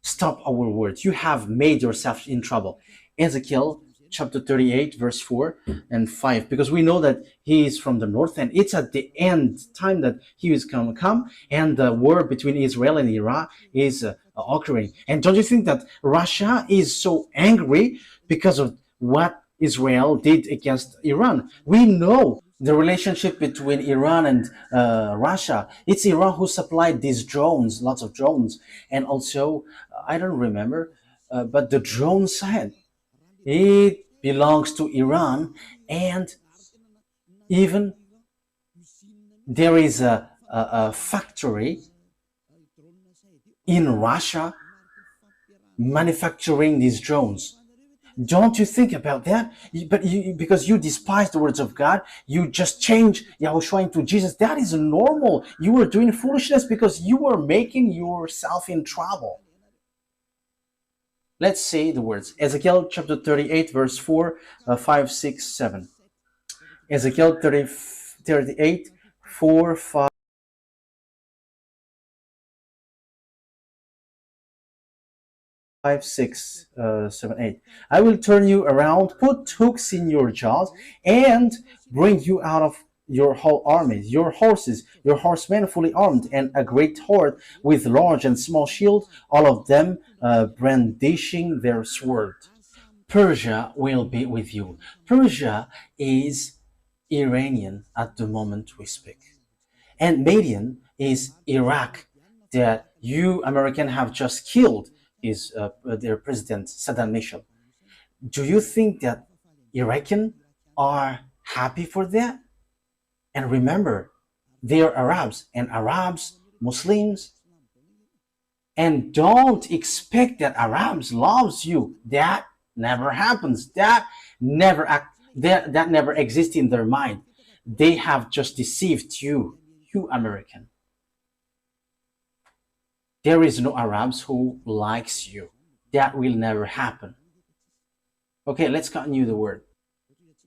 stop our words. You have made yourself in trouble. Ezekiel chapter 38, verse 4 and 5, because we know that he is from the north, and it's at the end time that he is going to come, and the war between Israel and Iran is occurring. And don't you think that Russia is so angry because of what Israel did against Iran? We know the relationship between Iran and Russia. It's Iran who supplied these drones, lots of drones, and also I don't remember, but the drone said it belongs to Iran, and even there is a factory in Russia manufacturing these drones. Don't you think about that? Because you despise the words of God, you just change Yahushua into Jesus. That is normal. You were doing foolishness because you were making yourself in trouble. Let's say the words. Ezekiel chapter 38, verse 4, 5, 6, 7. Ezekiel 38, 4, 5. 6, 7, 8. I will turn you around, put hooks in your jaws, and bring you out of your whole armies, your horses, your horsemen fully armed, and a great horde with large and small shields, all of them brandishing their sword. Persia will be with you. Persia is Iranian at the moment we speak. And Madian is Iraq, that you American have just killed is their president Saddam Hussein. Do you think that Iraqis are happy for that? And remember, they are Arabs, and Arabs, Muslims, and don't expect that Arabs loves you. That never happens. That never exists in their mind. They have just deceived you, you American. There is no Arabs who likes you. That will never happen. Okay, let's continue the word.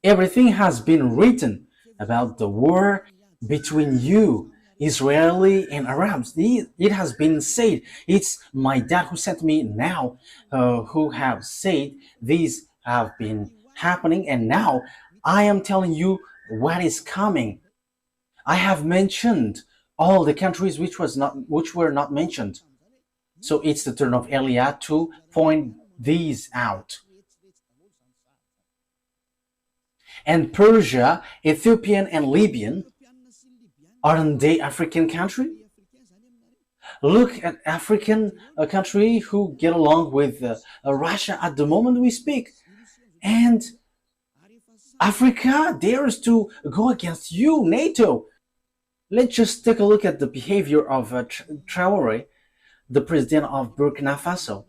Everything has been written about the war between you, Israeli and Arabs. It has been said. It's my dad who sent me now, who have said these have been happening, and now I am telling you what is coming. I have mentioned all the countries which were not mentioned. So it's the turn of Eliah to point these out. And Persia, Ethiopian, and Libyan, aren't they African country? Look at African country who get along with Russia at the moment we speak. And Africa dares to go against you, NATO. Let's just take a look at the behavior of Traoré, the president of Burkina Faso,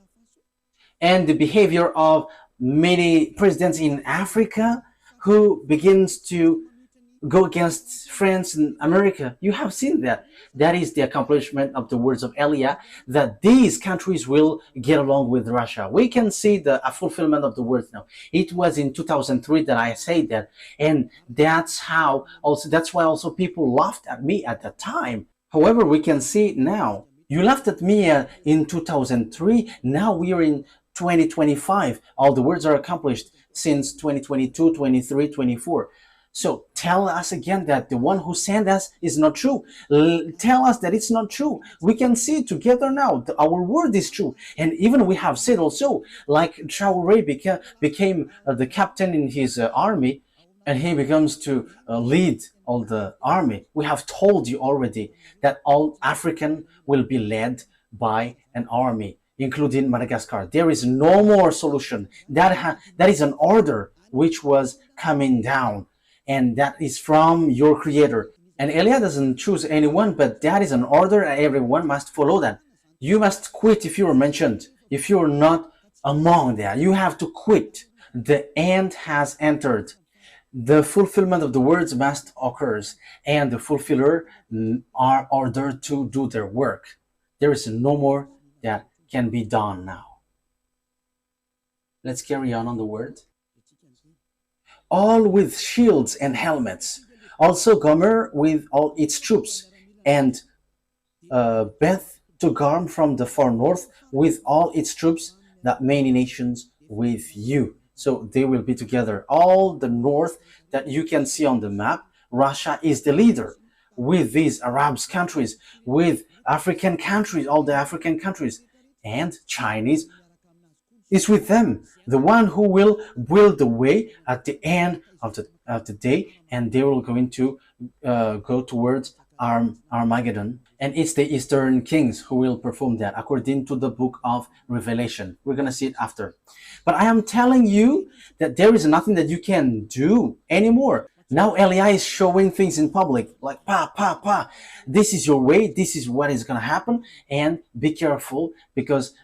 and the behavior of many presidents in Africa who begins to go against France and America. You have seen that. That is the accomplishment of the words of Eliah, that these countries will get along with Russia. We can see the fulfillment of the words now. It was in 2003 that I said that, and that's why also people laughed at me at the time. However, we can see it now. You laughed at me in 2003. Now we are in 2025. All the words are accomplished since 2022, 23, 24. So tell us again that the one who sent us is not true. Tell us that it's not true. We can see it together now. Our word is true. And even we have said also, like Traoré became the captain in his army, and he becomes to lead all the army. We have told you already that all African will be led by an army, including Madagascar. There is no more solution. That is an order which was coming down, and that is from your creator. And Eliah doesn't choose anyone, but that is an order, and everyone must follow that. You must quit if you are mentioned. If you are not among that, you have to quit. The end has entered. The fulfillment of the words must occur, and the fulfiller are ordered to do their work. There is no more that can be done now. Let's carry on the word. All with shields and helmets. Also Gomer with all its troops, and Beth Togarm from the far north with all its troops, that many nations with you. So they will be together. All the north that you can see on the map, Russia is the leader with these Arab countries, with African countries, all the African countries, and Chinese is with them, the one who will build the way at the end of the day, and they will going to go towards Armageddon. And it's the Eastern kings who will perform that according to the book of Revelation. We're going to see it after. But I am telling you that there is nothing that you can do anymore. Now Eli is showing things in public, like, this is your way, this is what is going to happen, and be careful, because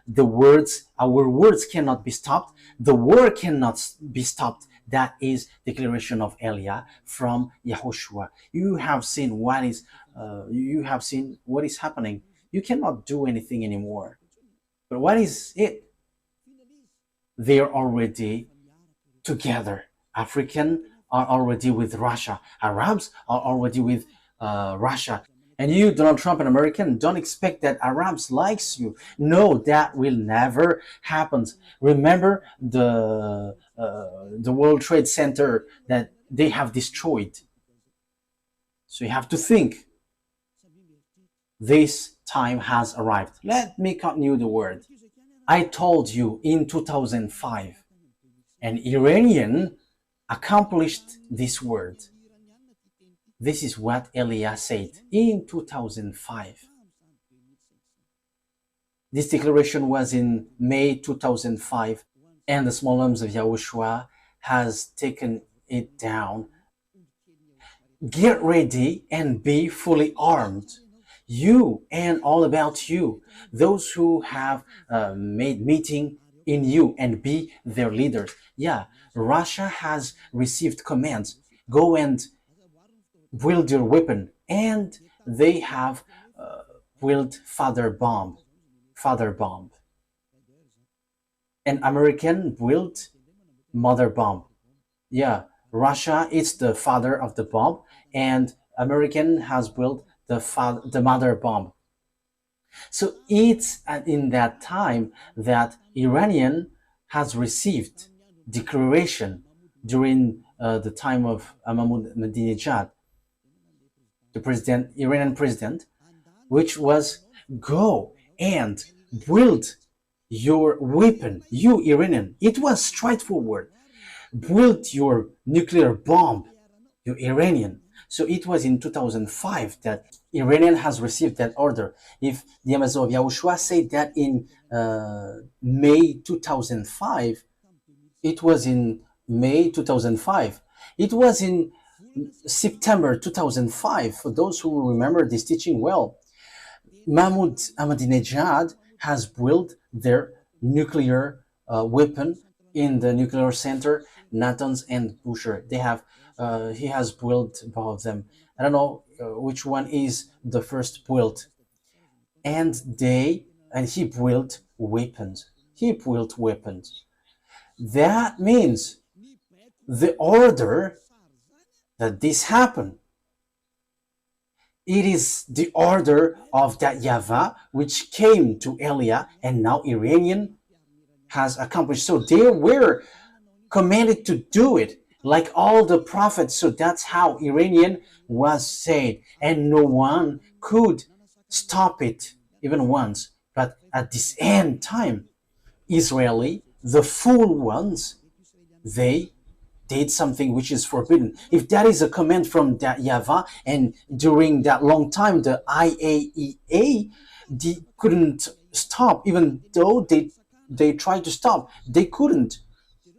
our words cannot be stopped, the war cannot be stopped. That is declaration of Eli from Yahushua. You have seen what is happening. You cannot do anything anymore. But what is it? They are already together. African are already with Russia. Arabs are already with Russia. And you, Donald Trump, an American, don't expect that Arabs likes you. No, that will never happen. Remember the World Trade Center that they have destroyed. So you have to think. This time has arrived. Let me continue the word. I told you in 2005, an Iranian accomplished this word. This is what Elia said in 2005. This declaration was in May 2005, and the small arms of Yahushua has taken it down. Get ready and be fully armed. You and all about you, those who have made meeting in you, and be their leaders. Yeah, Russia has received commands. Go and wield your weapon, and they have wield father bomb. And American wield mother bomb. Yeah, Russia is the father of the bomb, and American has built the mother bomb. So it's in that time that Iranian has received declaration during the time of Ahmadinejad, the Iranian president, which was, go and build your weapon, you Iranian. It was straightforward. Build your nuclear bomb, you Iranian. So it was in 2005 that Iranian has received that order. If the Amazon of Yahushua said that in May 2005, it was in May 2005. It was in September 2005, for those who remember this teaching well. Mahmoud Ahmadinejad has built their nuclear weapon in the nuclear center, Natanz and Bushehr. They have he has built both of them. I don't know which one is the first built. And he built weapons. That means the order that this happened, it is the order of that YAHVAH which came to Elia, and now Iranian has accomplished. So they were commanded to do it, like all the prophets. So that's how Iranian was saved, and no one could stop it even once. But at this end time, Israeli, the fool ones, they did something which is forbidden. If that is a command from that YAHVAH, and during that long time the IAEA couldn't stop, even though they tried to stop, they couldn't.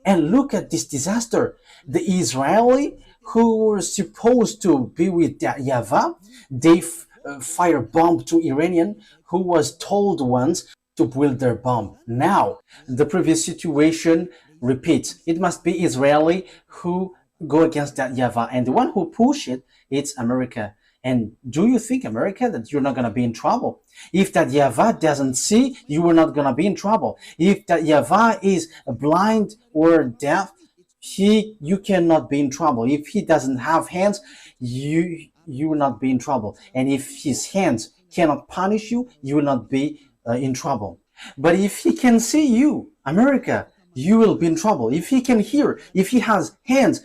And look at this disaster. The Israeli who were supposed to be with that YAHVAH, they fire bomb to Iranian who was told once to build their bomb. Now the previous situation repeats. It must be Israeli who go against that YAHVAH, and the one who push it, it's America. And do you think, America, that you're not going to be in trouble? If that YAHVAH doesn't see, you are not going to be in trouble. If that YAHVAH is blind or deaf, you cannot be in trouble. If he doesn't have hands, you will not be in trouble. And if his hands cannot punish you, you will not be in trouble. But if he can see you, America, you will be in trouble. If he can hear, if he has hands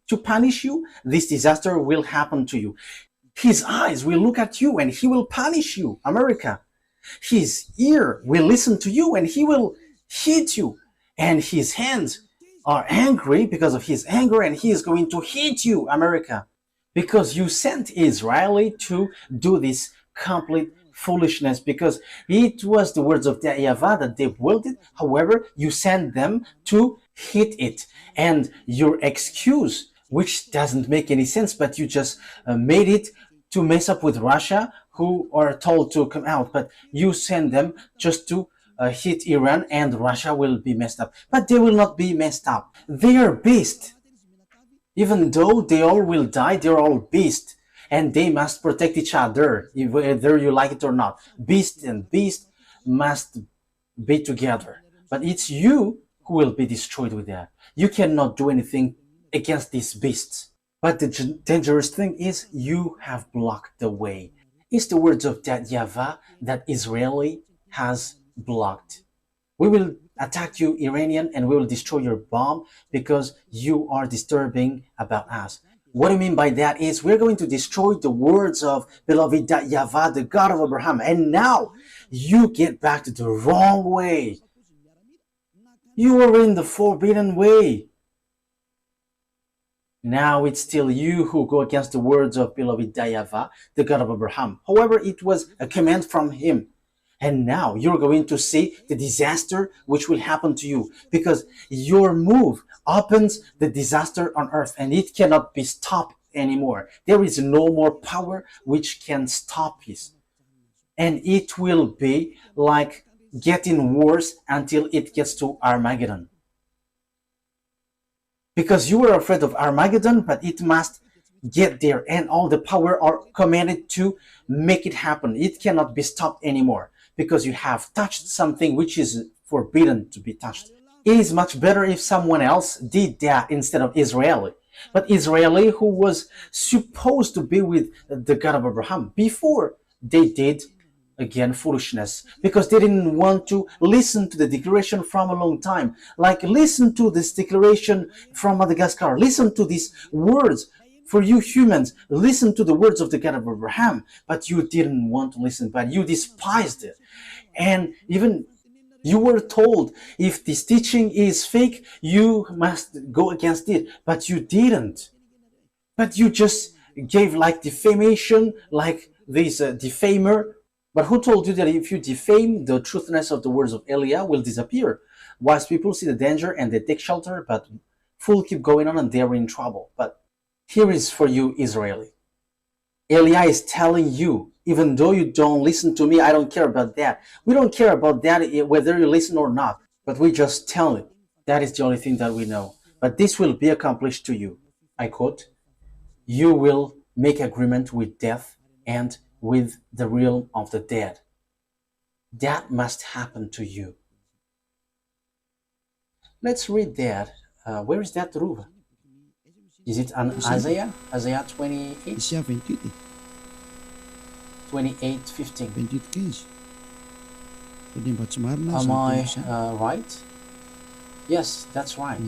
to punish you, this disaster will happen to you. His eyes will look at you and he will punish you, America. His ear will listen to you and he will hit you. And his hands are angry because of his anger and he is going to hit you, America. Because you sent Israeli to do this complete foolishness, because it was the words of the YAHVAH that they willed it. However, you sent them to hit it. And your excuse, which doesn't make any sense, but you just made it to mess up with Russia, who are told to come out, but you send them just to hit Iran, and Russia will be messed up. But they will not be messed up. They are beasts. Even though they all will die, they're all beasts. And they must protect each other, whether you like it or not. Beast and beast must be together. But it's you who will be destroyed with that. You cannot do anything against these beasts. But the dangerous thing is you have blocked the way. It's the words of that YAHVAH that Israeli has blocked. We will attack you, Iranian, and we will destroy your bomb because you are disturbing about us. What I mean by that is we're going to destroy the words of beloved YAHVAH, the God of Abraham. And now you get back to the wrong way. You are in the forbidden way. Now it's still you who go against the words of beloved YAHVAH, the God of Abraham. However, it was a command from him. And now you're going to see the disaster which will happen to you, because your move opens the disaster on earth and it cannot be stopped anymore. There is no more power which can stop it. And it will be like getting worse until it gets to Armageddon. Because you were afraid of Armageddon, but it must get there, and all the power are commanded to make it happen. It cannot be stopped anymore, because you have touched something which is forbidden to be touched. It is much better if someone else did that instead of Israeli. But Israeli, who was supposed to be with the God of Abraham, before they did, again, foolishness, because they didn't want to listen to the declaration from a long time. Like, listen to this declaration from Madagascar. Listen to these words. For you humans, listen to the words of the God of Abraham. But you didn't want to listen, but you despised it. And even you were told, if this teaching is fake, you must go against it. But you didn't. But you just gave like defamation, like this defamer. But who told you that if you defame, the truthness of the words of Eliah will disappear? Wise people see the danger and they take shelter, but fools keep going on and they're in trouble. But here is for you, Israeli. Eliah is telling you, even though you don't listen to me, I don't care about that. We don't care about that, whether you listen or not. But we just tell it. That is the only thing that we know. But this will be accomplished to you. I quote, you will make agreement with death and with the realm of the dead. That must happen to you. Let's read that. Where is that, Ruva? Is it on Isaiah? Isaiah 28? Isaiah 28. 28:15. 28:15. Pwede ba sumarna Am sa I Isaiah? right? Yes, that's right.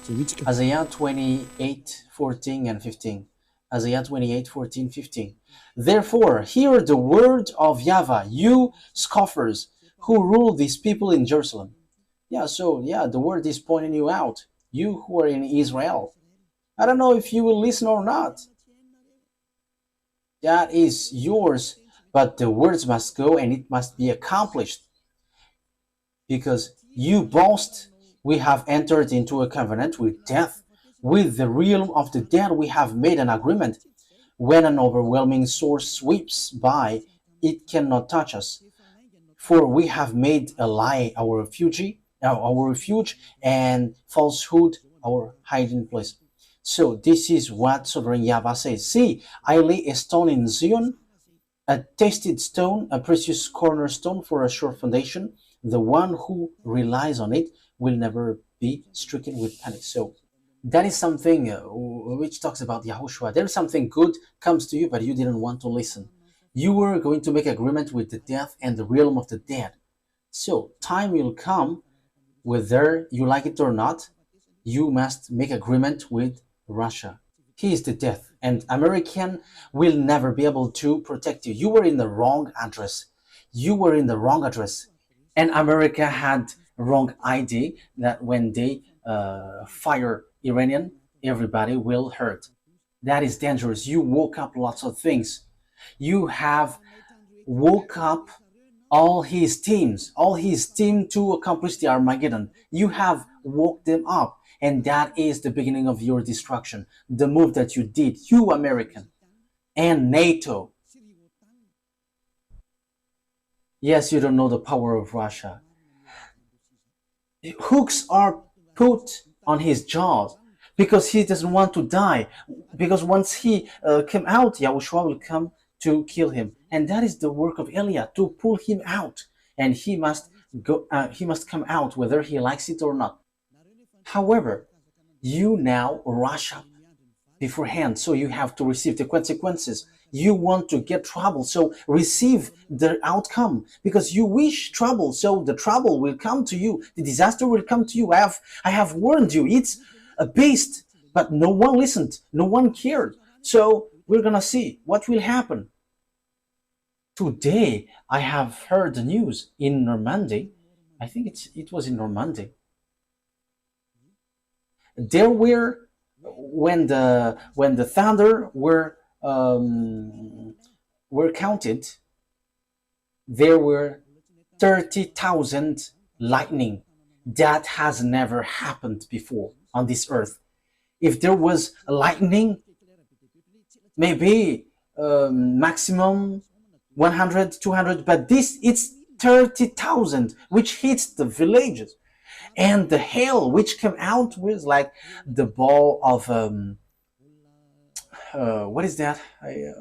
So which ka? Isaiah 28:14 and 15. Isaiah 28:14-15. Therefore, hear the word of YAHVAH, you scoffers who rule these people in Jerusalem. The word is pointing you out, you who are in Israel. I don't know if you will listen or not. That is yours, but the words must go and it must be accomplished. Because you boast, we have entered into a covenant with death. With the realm of the dead we have made an agreement. When an overwhelming source sweeps by, it cannot touch us. For we have made a lie our refuge, and falsehood our hiding place. So this is what Sovereign YAHVAH says. See, I lay a stone in Zion, a tested stone, a precious cornerstone for a sure foundation. The one who relies on it will never be stricken with panic. So that is something which talks about Yahushua. There's something good comes to you, but you didn't want to listen. You were going to make agreement with the death and the realm of the dead. So time will come, whether you like it or not, you must make agreement with Russia. He is the death, and American will never be able to protect you. You were in the wrong address. You were in the wrong address. And America had wrong idea that when they fire Iranian, everybody will hurt. That is dangerous. You woke up lots of things. You have woke up all his team to accomplish the Armageddon. You have woke them up, and that is the beginning of your destruction. The move that you did, you American and NATO. Yes, you don't know the power of Russia. Hooks are put on his jaws because he doesn't want to die. Because once he came out, Yahushua will come to kill him, and that is the work of Eliah, to pull him out, and he must go. He must come out whether he likes it or not. However, you now rush up beforehand, so you have to receive the consequences. You want to get trouble, so receive the outcome, because you wish trouble, so the trouble will come to you. The disaster will come to you. I have warned you. It's a beast, but no one listened. No one cared. So we're gonna see what will happen. Today, I have heard the news in Normandy. I think it was in Normandy. There were when the thunder were counted, there were 30,000 lightning. That has never happened before on this earth. If there was a lightning, maybe maximum 100, 200, but this it's 30,000, which hits the villages. And the hail which came out was like the ball of what is that?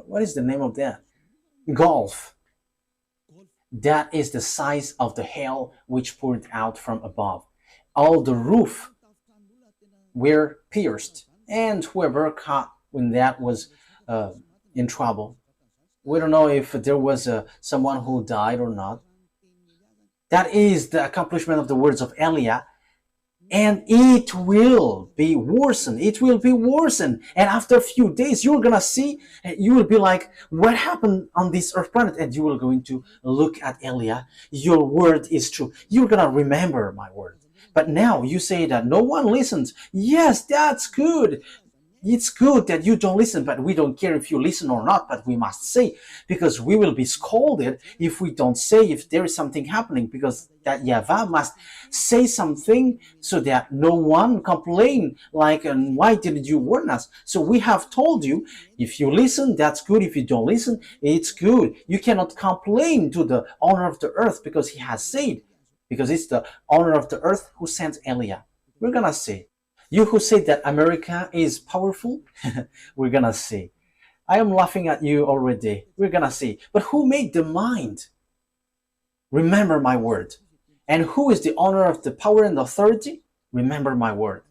What is the name of that? Golf. That is the size of the hail which poured out from above. All the roof were pierced, and whoever caught when that was in trouble. We don't know if there was someone who died or not. That is the accomplishment of the words of Eliah, and it will be worsened. It will be worsened, and after a few days, you're gonna see. You will be like, "What happened on this earth planet?" And you will going to look at Eliah. Your word is true. You're gonna remember my word. But now you say that no one listens. Yes, that's good. It's good that you don't listen, but we don't care if you listen or not, but we must say, because we will be scolded if we don't say if there is something happening, because that YAHVAH must say something so that no one complain like, and why didn't you warn us? So we have told you, if you listen, that's good. If you don't listen, it's good. You cannot complain to the owner of the earth, because he has said, because it's the owner of the earth who sent Eliah. We're gonna say, you who say that America is powerful, we're gonna see. I am laughing at you already. We're gonna see. But who made the mind? Remember my word. And who is the owner of the power and authority? Remember my word.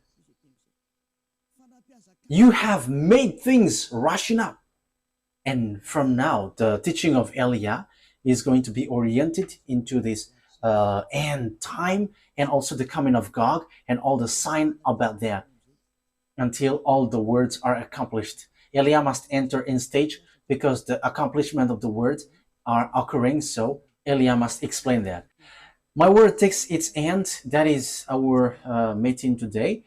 You have made things rushing up. And from now, the teaching of Eliah is going to be oriented into this end time, and also the coming of Gog and all the sign about that, until all the words are accomplished. Eliah must enter in stage, because the accomplishment of the words are occurring, so Eliah must explain that. My word takes its end. That is our meeting today.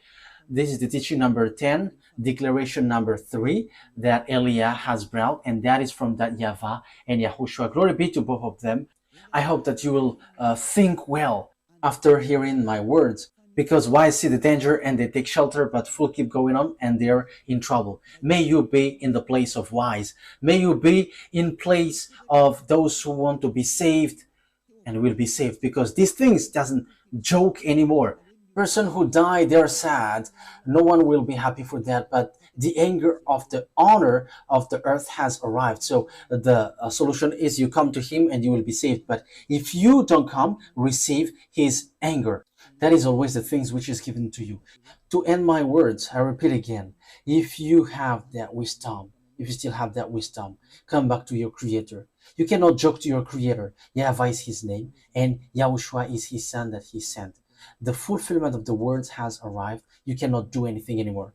This is the teaching number 10, declaration number 3 that Eliah has brought, and that is from that YAHVAH and YAHOSHUA. Glory be to both of them. I hope that you will think well after hearing my words, because wise see the danger and they take shelter, but fool keep going on and they're in trouble. May you be in the place of wise. May you be in place of those who want to be saved and will be saved, because these things doesn't joke anymore. Person who die, they're sad. No one will be happy for that. But the anger of the honor of the earth has arrived. So the solution is you come to him and you will be saved. But if you don't come, receive his anger. That is always the things which is given to you. To end my words, I repeat again, if you have that wisdom, if you still have that wisdom, come back to your creator. You cannot joke to your creator. YAHVAH is his name, and YAHOSHUA is his son that he sent. The fulfillment of the words has arrived. You cannot do anything anymore.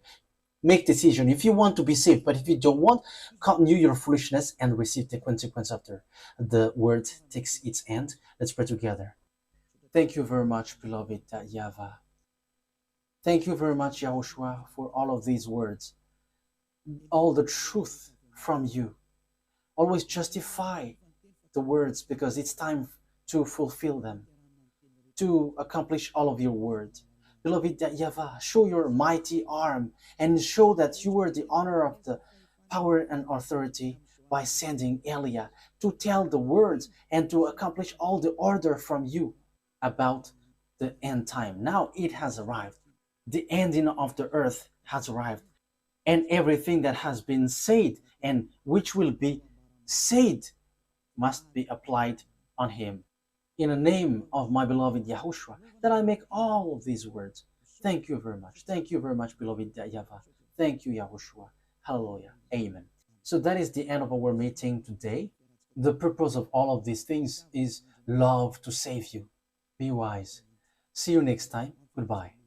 Make decision if you want to be saved, but if you don't want, continue your foolishness and receive the consequence after the word takes its end. Let's pray together. Thank you very much, beloved YAHVAH. Thank you very much, YAHOSHUA, for all of these words, all the truth from you. Always justify the words because it's time to fulfill them, to accomplish all of your words. Beloved YAHVAH, show your mighty arm and show that you were the honor of the power and authority by sending Eliah to tell the words and to accomplish all the order from you about the end time. Now it has arrived. The ending of the earth has arrived, and everything that has been said and which will be said must be applied on him. In the name of my beloved YAHOSHUA, that I make all of these words. Thank you very much. Thank you very much, beloved YAHVAH. Thank you, YAHOSHUA. Hallelujah. Amen. So that is the end of our meeting today. The purpose of all of these things is love to save you. Be wise. See you next time. Goodbye.